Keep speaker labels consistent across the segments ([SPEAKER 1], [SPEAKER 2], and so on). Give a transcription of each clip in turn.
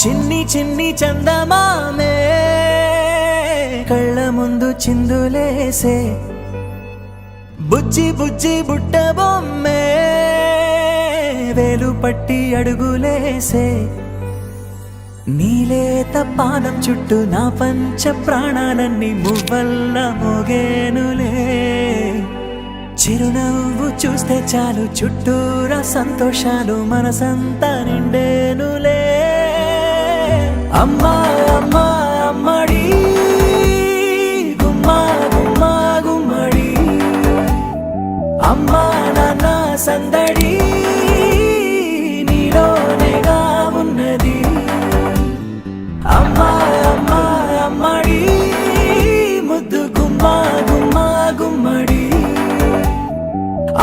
[SPEAKER 1] చిన్ని చిన్ని చందమామే కళ్ళ ముందు చిందులేసే బుజ్జి బుజ్జి బుట్ట బొమ్మే వేలు పట్టి అడుగులేసే నీలేత పానం చుట్టూ నా పంచ ప్రాణాలన్నీ మువ్వల్ల మోగేనులే చిరునవ్వు చూస్తే చాలు చుట్టూరా సంతోషాలు మనసంతా నిండేనులే అమ్మా అమ్మా అమ్మడి గుమ్మా గుమ్మా గుమ్మడి అమ్మా నాన్న సందడి నీలోనేగా ఉన్నది అమ్మా అమ్మా అమ్మడి ముద్దు గుమ్మా గుమ్మా గుమ్మడి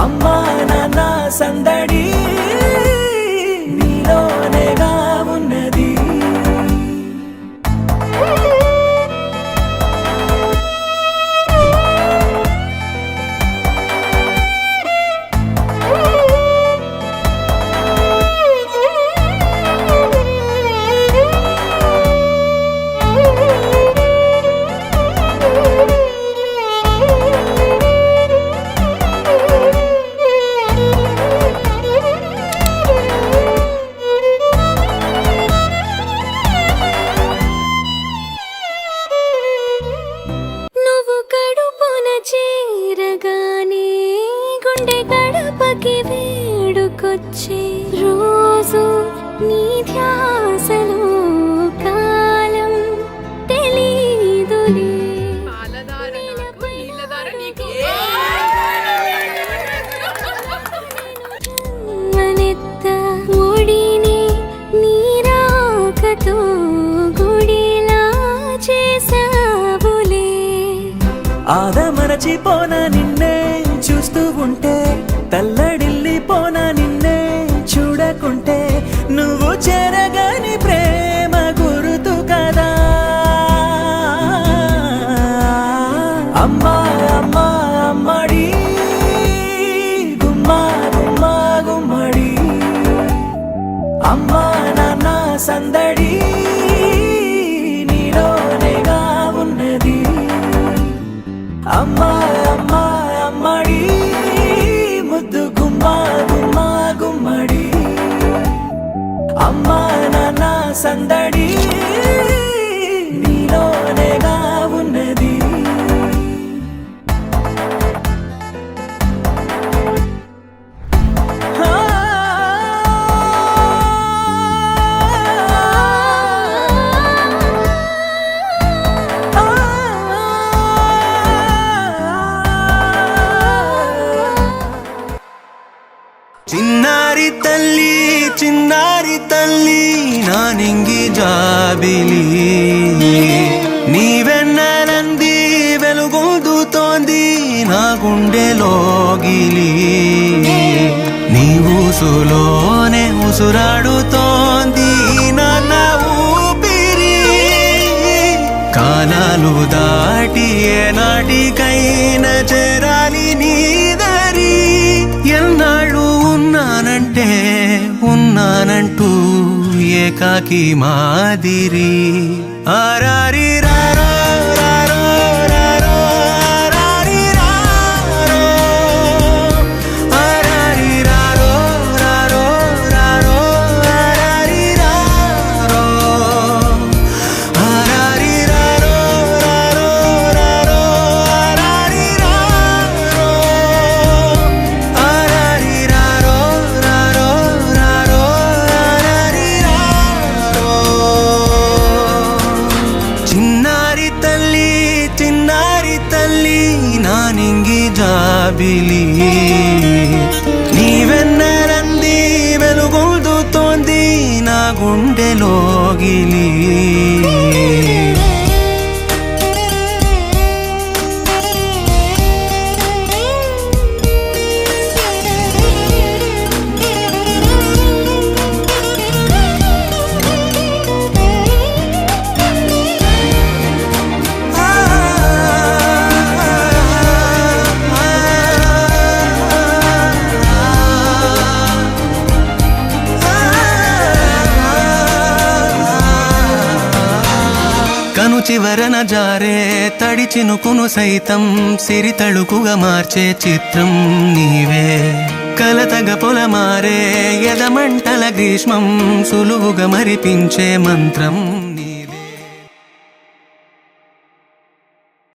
[SPEAKER 1] అమ్మా నాన్న సందడి నీలోనేగా ఉన్నది
[SPEAKER 2] వేడుకొచ్చే రోజు నీ ధ్యాసలో కాలం తెలీదులే మనెత్త ఒడిని నీరాకతో గుడిలా చేసావులే
[SPEAKER 1] ఆదమరచిపోనా నిన్నే చూస్తూ ఉంటే తల్లడిల్లిపోనా నిన్నే చూడకుంటే నువ్వు చెరగని ప్రేమ గురుతు కదా అమ్మా అమ్మా అమ్మడి గుమ్మా గుమ్మా గుమ్మడి అమ్మా నాన్న సందడి నీలోనేగా ఉన్నది అమ్మా అమ్మా అమ్మడి ముద్దు గుమ్మా గుమ్మా గుమ్మడి అమ్మా నాన్న సందడి నీలోనేగా ఉన్నది
[SPEAKER 3] చిన్నారి తల్లి నా నింగి జాబిలి నీవెన్నెలంది వెలుగొందుతోంది నా గుండెలోగిలి నీ ఊసులోనే ఉసురాడుతోంది నాన్న ఊపిరి కాలాలు దాటి ఏనాటికైనా చేరాలి నీ దరి ఎన్నాళ్ళు ఉన్నానంటూ ఏకాకి మాదిరి ఆరారి రారో రారో రారో ఆరారి రారో ఆరారి రారో రారో రారో ఆరారి రారో ఆరారి రారో రారో రారో ఆరారి రారో ఆరారి రారో రారో రారో ఆరారి రారో చిన్నారి తల్లి నా నింగి జాబిలి నీవెన్నెలంది వెలుగొందుతోంది నా గుండెలోగిలి చివరన జారే తడి చినుకును సైతం సిరి తళుకుగా మార్చే చిత్రం నీవే కలతగ పొలమారే ఎదమంటల గ్రీష్మం సులువుగా మరిపించే మంత్రం